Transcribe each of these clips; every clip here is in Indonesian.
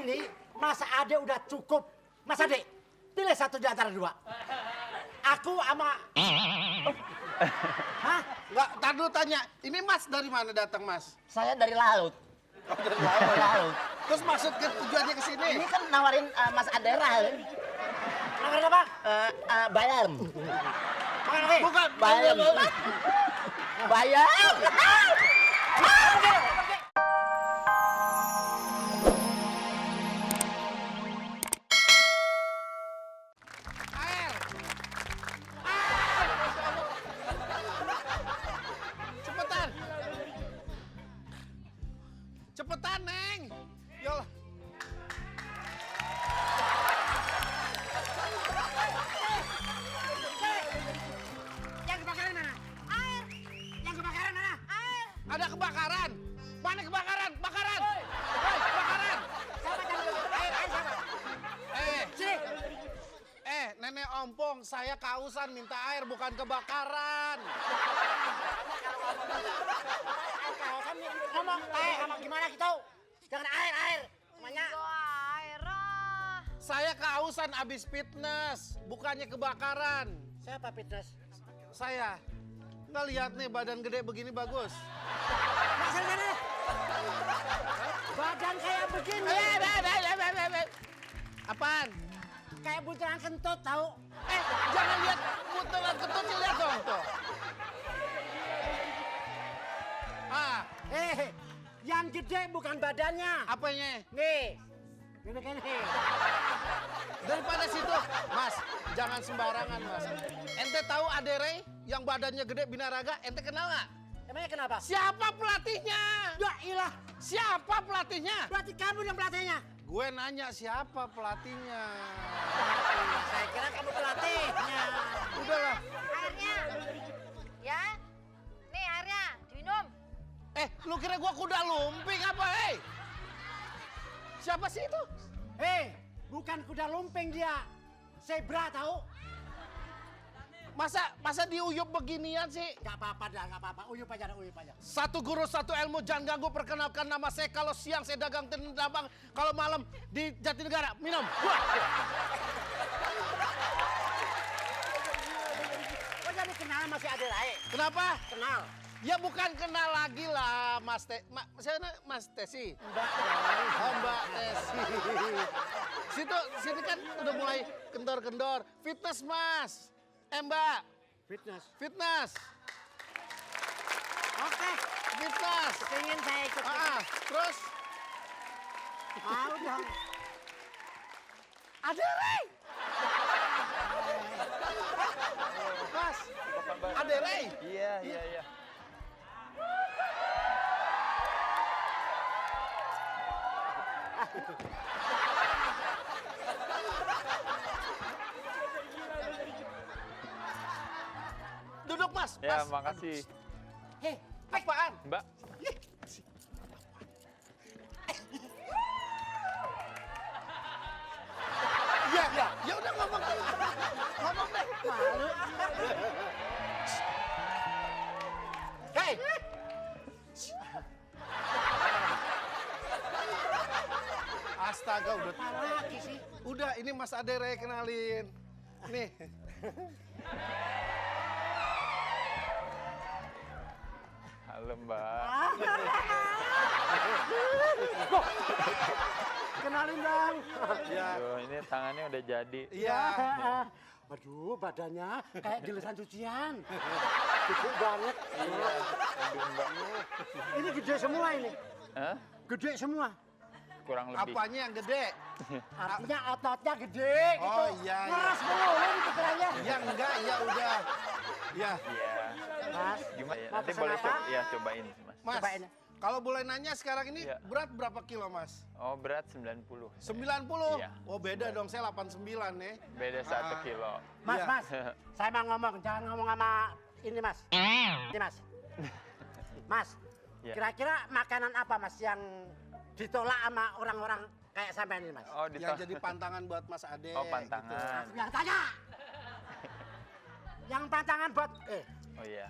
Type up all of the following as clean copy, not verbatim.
ini Mas Ade udah cukup. Mas Ade, pilih satu di antara dua. Aku sama... Hah? Enggak, tar dulu tanya. Ini Mas dari mana datang, Mas? Saya dari laut. Oh, dari Dari laut. Terus maksud tujuannya ke sini? Ini kan nawarin Mas Adera. Nawarin apa? Bayam. Bukan. Bayam. Bayam. Air. Cepetan. Cepetan, Neng. Yolah. Yang kebakaran mana? Air. Yang kebakaran mana? Air. Ada kebakaran. Mana kebakaran? Bakaran. Hei, kebakaran. Siapa yang air siapa? Sini. Nenek Ompong, saya kehausan minta air bukan kebakaran. Ngomong, ngomong gimana gitu? Jangan air. Namanya. Saya kehausan abis fitness, bukannya kebakaran. Siapa fitness? Saya. Nggak lihat nih badan gede begini bagus. Masal sana. Badan kayak begini. Apaan? Kayak buntelan kentut tahu. Jangan lihat buntelan kentut, lihat dong tuh. Yang gede bukan badannya. Apanya? Nih. Gini. Daripada situ, Mas, jangan sembarangan, Mas. Ente tahu Adere yang badannya gede binaraga? Ente kenal nggak? Emangnya kenapa? Siapa pelatihnya? Ya ilah. Siapa pelatihnya? Berarti kamu yang pelatihnya. Gue nanya siapa pelatihnya. Saya kira kamu pelatihnya. Udahlah. Airnya. Ya. Nih airnya, diminum. Lu kira gue kuda lumping apa, hei? Siapa sih itu? Bukan kuda lumping dia. Zebra tahu? Masa diuyup beginian sih? Gak apa-apa dah, gak apa-apa. Uyup aja. Satu guru, satu ilmu, jangan ganggu. Perkenalkan nama saya. Kalau siang saya dagang tenabang, kalau malam di Jatinegara. Minum. Wah. Kok jadi kenal masih ada lain? Kenapa? Kenal. Ya bukan kenal lagi lah, Mas Mas Tesi. Mbak. Mbak Tesi. Sini kan udah mulai kendor-kendor. Fitness, Mas. Mbak. Fitness. Oke. Fitness. Pengen saya ikut. Terus? Mau dong. Ada, Rey. Mas. Ada, Rey. Iya. Duduk, Mas. Ya, Mas. makasih. Hei, Apaan? Mbak. Ya udah ngomong deh. Ngomong deh. malu. Hei. Astaga, udah. Apa lagi sih? Udah, ini Mas Adere kenalin. Nih. Halo, Mbak. Kenalin dong. Ya. Aduh, ini tangannya udah jadi. Iya. Aduh, badannya kayak giliran cucian. Gede banget. Iya. Aduh, Mbak. Ini gede semua ini. Hah? Gede semua. Kurang lebih. Apanya yang gede? Artinya ototnya gede gitu. Oh, iya. Ngeras mulu ini pikirannya. Ya enggak, ya udah. Ya. Iya. Mas, Gimana? mau Nanti pesen boleh apa? cobain, Mas. Mas, Cobain. kalau boleh nanya sekarang ini Iya. berat berapa kilo, Mas? Oh, berat 90. 90? Iya. Oh, beda dong. Saya 89 nih. Beda 1 kilo. Mas, Iya. Mas, saya mau ngomong, jangan ngomong sama ini Mas. Ini Mas. Mas, Iya. kira-kira makanan apa Mas yang ditolak sama orang-orang kayak sampean ini Mas? Oh, Yang jadi pantangan buat Mas Ade. Oh, pantangan. Yang tanya. Yang pantangan buat, Oh iya.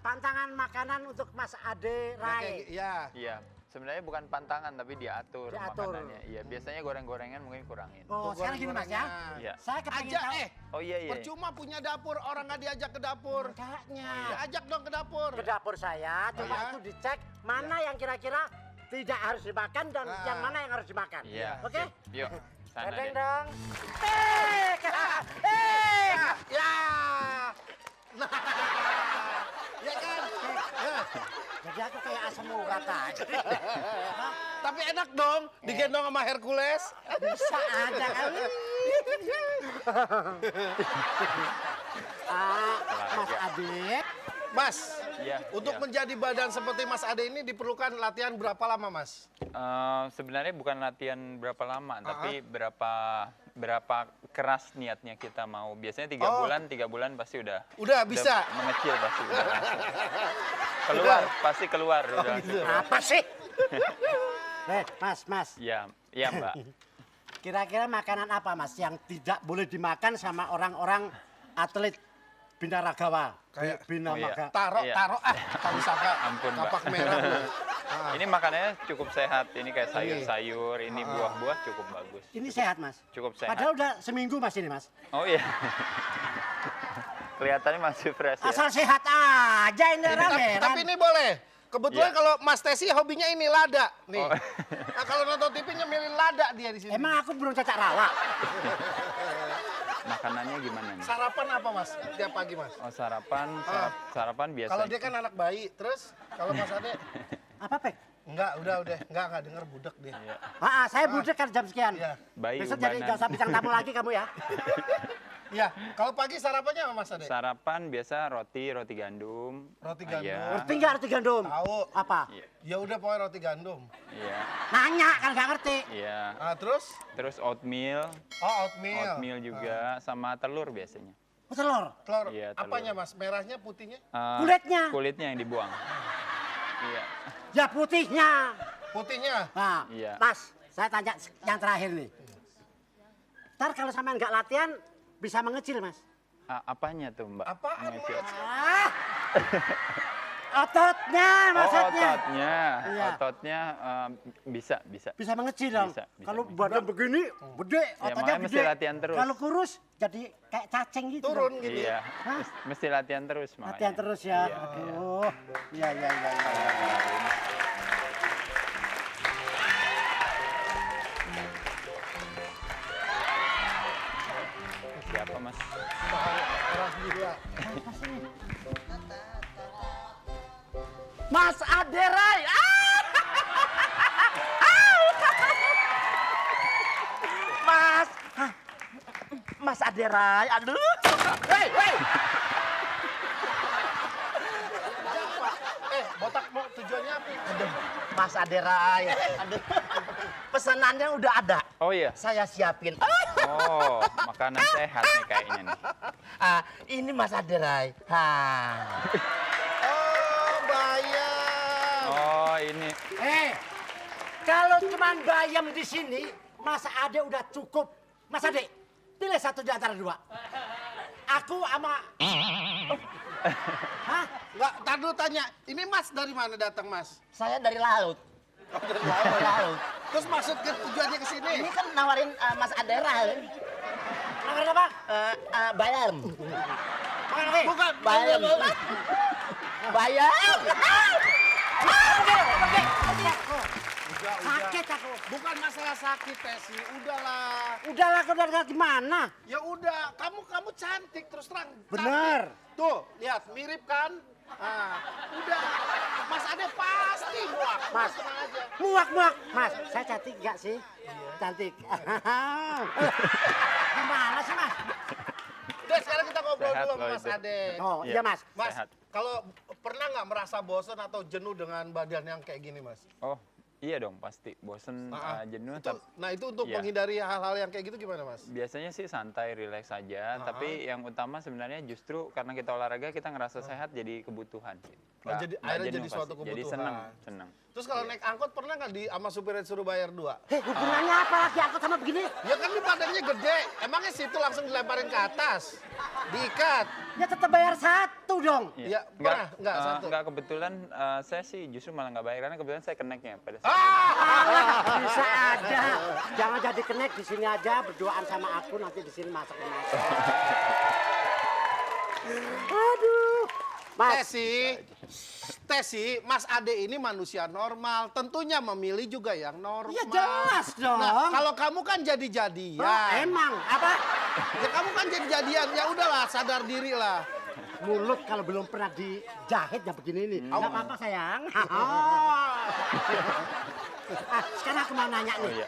pantangan makanan untuk Mas Ade Nah, Rai. iya. Iya. sebenarnya bukan pantangan tapi diatur, Diatur. makanannya. Iya, biasanya goreng-gorengan mungkin kurangin. Oh, sekarang gini Mas ya. Iya. Saya kepengen Ajak tahu. Oh iya iya. percuma punya dapur, orang nggak diajak ke dapur. Makanya. Ya, ajak dong ke dapur. Ke dapur saya, coba Iya. itu dicek mana yang kira-kira tidak harus dimakan dan Nah. yang mana yang harus dimakan. Iya. Oke? sip. Yuk. Sana Dendeng deh. dong. Ya. Nah. Ya kan? Ya. Jadi aku kayak asam urat aja. Tapi enak dong, digendong sama Hercules. Bisa aja kan. Mas Ade. Mas, Iya. untuk iya. menjadi badan seperti Mas Ade ini diperlukan latihan berapa lama, Mas? Sebenarnya bukan latihan berapa lama, tapi berapa keras niatnya kita mau. Biasanya 3 bulan pasti udah. Udah bisa? Mengecil pasti udah langsung. Keluar, pasti keluar udah. gitu. Apa sih? Mas. Iya, iya Mbak. Kira-kira makanan apa Mas yang tidak boleh dimakan sama orang-orang atlet binaragawa? Kayak- Binamaga. Taruh, Iya. taruh sangka Ampun, Mbak. kapak merah. Ini makanannya cukup sehat. Ini kayak sayur-sayur, ini buah-buah cukup bagus. Ini sehat Mas? Cukup sehat. Padahal udah seminggu Mas ini Mas. Oh iya. Kelihatannya masih fresh ya. Asal sehat aja ini orang heran. Tapi ini boleh. Kebetulan Iya. kalau Mas Tesi hobinya ini lada nih. Oh. Nah, kalau nonton TV nyemilin lada dia di sini. Emang aku belum cacak rawa. Makanannya gimana nih? Sarapan apa, Mas? Tiap pagi, Mas? Oh sarapan biasa. Kalau dia kan anak bayi, terus kalau Mas Ade Apa Pek? enggak denger budek dia. Iya. Saya budek kan jam sekian. Iya. Bayi Besok jadi ubanan. gak usah bintang tamu lagi kamu ya. Iya, kalau pagi sarapannya apa, Mas Ade? Sarapan biasa roti gandum. Roti gandum. Iya. Ngerti nggak roti gandum? Tahu. Apa? Iya. Ya udah pokoknya roti gandum. Iya. Nanya kan nggak ngerti. Iya. Ah, terus? Terus oatmeal. Oh, oatmeal. Oatmeal juga sama telur biasanya. Oh, telur. Telur. Iya, telur. Apanya, Mas? Merahnya, putihnya? Kulitnya. Kulitnya yang dibuang. Iya. Ya putihnya. Putihnya. Nah, Iya. Mas, saya tanya yang terakhir nih. Ntar kalau sampean nggak latihan bisa mengecil Mas. Apanya tuh Mbak? Apaan, Ngecil. Mas? Ototnya maksudnya. Iya. Ototnya bisa. Bisa mengecil dong. Bisa Kalau bisa. badan begini, gede, Ya, ototnya makanya gede. mesti latihan terus. Kalau kurus jadi kayak cacing gitu. Turun dong. gitu. Iya. Hah? Mesti latihan terus makanya. Latihan terus ya. Iya, iya. Aduh. Iya. Siapa Mas? Orang gila. Mas Aderai. Mas Aderai. Aduh. Hei. Botak mau tujuannya apa? Aduh, Mas Aderai. Aduh. Pesanannya udah ada. Oh iya. Saya siapin. Oh, makanan sehat nih kayaknya nih. Ini Mas Aderai. Oh, bayam. Oh, ini. Kalau cuman bayam di sini, Mas Ade udah cukup. Mas Ade, pilih satu di antara dua. Aku sama... Hah? Enggak, tar dulu tanya. Ini Mas dari mana datang, Mas? Saya dari laut. Oh, dari Dari laut. Terus maksud ke tujuannya ke sini? Ini kan nawarin Mas Aderai. Makan apa? Bayam. Makan apa? Bukan, Bayam. Bayam. Sakit aku. Bukan masalah sakit, Tesi. Udahlah. Udahlah, kau udah gimana? Ya udah, kamu cantik terus terang. Bener. Cantik. Tuh, lihat, mirip kan? Udah. Mas Ade pasti muak. Mas. Tenang aja. Muak. Mas, saya cantik nggak sih? Cantik. Gimana sih, Mas? Udah, sekarang kita ngobrol Sehat dulu sama loh Mas itu. Ade. Oh, Iya. iya, Mas. Mas, Sehat. kalau pernah nggak merasa bosan atau jenuh dengan badan yang kayak gini, Mas? Oh, iya dong pasti. Bosen, jenuh. Itu untuk Iya. menghindari hal-hal yang kayak gitu gimana, Mas? Biasanya sih santai, rileks saja. Tapi yang utama sebenarnya justru karena kita olahraga, kita ngerasa sehat jadi kebutuhan. Akhirnya jadi jenuh suatu pasti. Jadi kebutuhan. seneng. Terus kalau naik angkot pernah nggak sama supirnya disuruh bayar 2? Hubungannya apa lagi angkot sama begini? Ya kan di badannya gede, emangnya situ langsung dilemparin ke atas, diikat. Ya tetap bayar saat. satu dong. Iya, pernah nggak satu? Enggak, kebetulan saya sih justru malah nggak bayar karena kebetulan saya keneknya pada saat Bisa aja. Jangan jadi kenek di sini aja berduaan sama aku nanti di sini masak. Aduh. Mas, Tesi, Mas Ade ini manusia normal, tentunya memilih juga yang normal. ya jelas dong. Nah, kalau kamu kan jadi-jadian. Emang apa? Ya kamu kan jadi-jadian, ya udahlah sadar diri lah. Mulut kalau belum pernah dijahit ya begini nih. Nggak apa-apa sayang. Sekarang aku mau nanya nih. iya.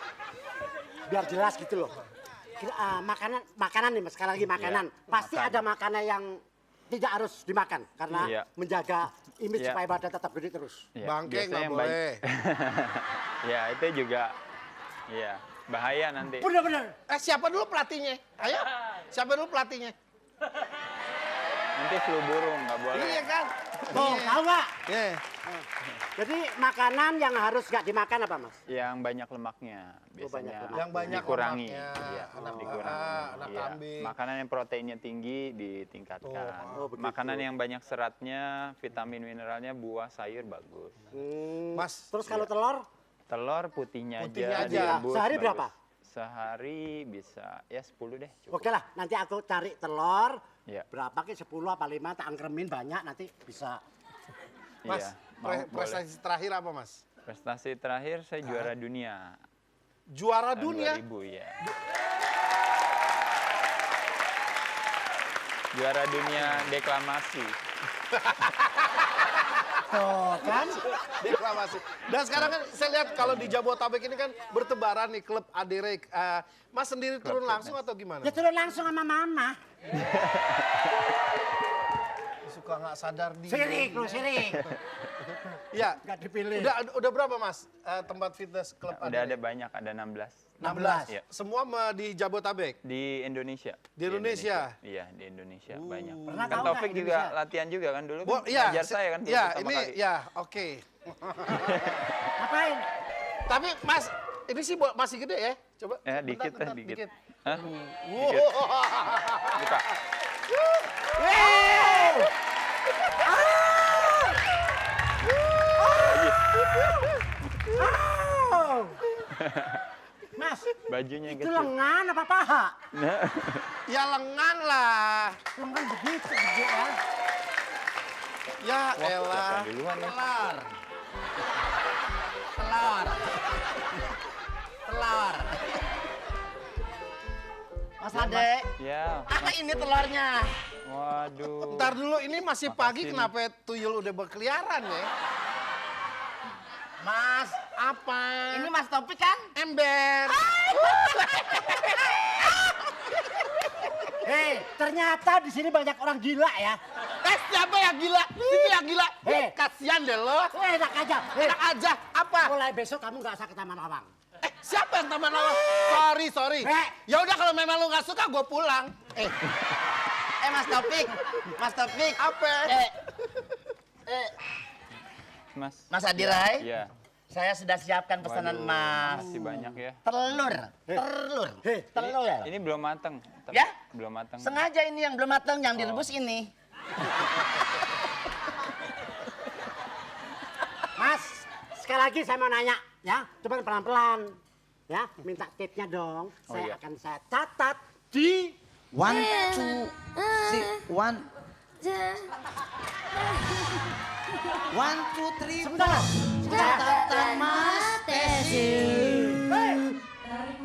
Biar jelas gitu loh. Makanan nih mas, sekali lagi makanan. Pasti makan. ada makanan yang tidak harus dimakan karena Iya. menjaga image Iya. supaya badan tetap gede terus. Iya, Bangke biasanya nggak yang boleh. Ya itu juga, ya bahaya nanti. Bener-bener. Siapa dulu pelatihnya? Ayo, siapa dulu pelatihnya? Nanti flu burung nggak boleh. Iya kan? Oh, Iya. tahu nggak? Iya. Jadi makanan yang harus nggak dimakan apa mas? Yang banyak lemaknya biasanya banyak lemak. Yang banyak dikurangi. lemaknya. Iya, Anak dikurangi. anak Iya. kambing. Makanan yang proteinnya tinggi ditingkatkan. Oh, begitu. Makanan yang banyak seratnya, vitamin mineralnya, buah, sayur bagus. Mas, Terus kalau telur? Telur putihnya, Putihnya aja. direbus, Sehari bagus. berapa? Sehari bisa ya 10 deh. Cukup. Oke lah, nanti aku cari telur. Iya. Berapa ke 10 apa 5 tak angkremin banyak nanti bisa. Mas, Iya, mau, boleh. prestasi terakhir apa Mas? Prestasi terakhir saya juara dunia. Juara Tahun dunia? 2000 ya. Juara dunia deklamasi. Tuh kan? Deklamasi. Dan sekarang kan saya lihat kalau di Jabodetabek ini kan bertebaran nih klub Adere. Mas sendiri turun langsung atau gimana? Ya turun langsung sama mama. Suka nggak sadar diri. Sirik lu, sirik. Iya. Nggak dipilih. Udah berapa Mas tempat fitness klub Udah Adere? ada banyak, ada 16. 16. Iya. Semua di Jabodetabek. Di Indonesia. Di Indonesia? Iya, di Indonesia banyak. Pernah Kan tahu Taufik nggak juga Indonesia? latihan juga kan dulu Bo, kan iya, ngajar saya kan dulu iya, pertama ini kali. ya, oke. Ngapain? Tapi Mas, ini sih masih gede ya? Coba. Ya, dikit bentar, dikit. dikit. Hah? Wow. Buka. Oh. Mas, Bajunya itu kecil. lengan apa paha? Nah, Ya lengan lah. Lengan begitu gede ya. Ya elah. siapa duluan ya? Telur. Telur. Telur. Mas Ade, Ya. apa ini telurnya? Waduh. Ntar dulu, ini masih pagi Makasih, kenapa tuyul udah berkeliaran ya? Mas, Apa? ini Mas Topik kan? Ember. Hei, ternyata di sini banyak orang gila ya. Siapa yang gila? Ini yang gila. Kasihan deh lo. Enak aja. Enak aja. Apa? Mulai besok kamu nggak usah ke Taman Lawang. Siapa yang Taman Lawang? Sorry. Ya udah kalau memang lo nggak suka, gue pulang. Mas Topik. Mas Topik. Apa? Mas Adirai. Iya. Saya sudah siapkan pesanan Waduh, Mas. Masih banyak ya. Telur. Telur. Ini belum matang. Ya? Belum matang. Sengaja ini yang belum matang, yang direbus ini. Mas, sekali lagi saya mau nanya ya, coba pelan-pelan. Ya, minta tipnya dong. Saya iya. akan saya catat di 1, 2, 3, 1, 2, 3, sebentar. catatan Mas Tesi.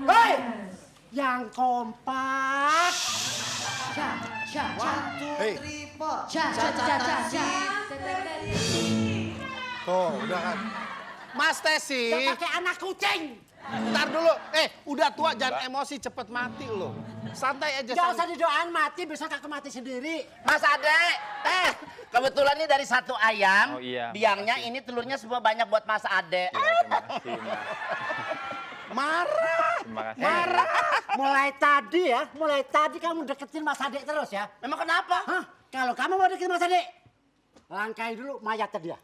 Hei, yang kompak. Hei. Tuh, udah kan. Mas Tesi. Yang pakai anak kucing. Ntar dulu. Udah tua, jangan emosi, cepet mati lo. Santai aja. Gak usah didoain mati, besok aku mati sendiri. Mas Ade, kebetulan ini dari satu ayam. Oh, iya, Biangnya makasih. ini telurnya semua banyak buat Mas Ade. Ya, terima kasih, Mas. Marah. Terima kasih. Mulai tadi kamu deketin Mas Ade terus ya. Memang kenapa? Hah? Kalau kamu mau deketin Mas Ade, langkai dulu mayatnya dia.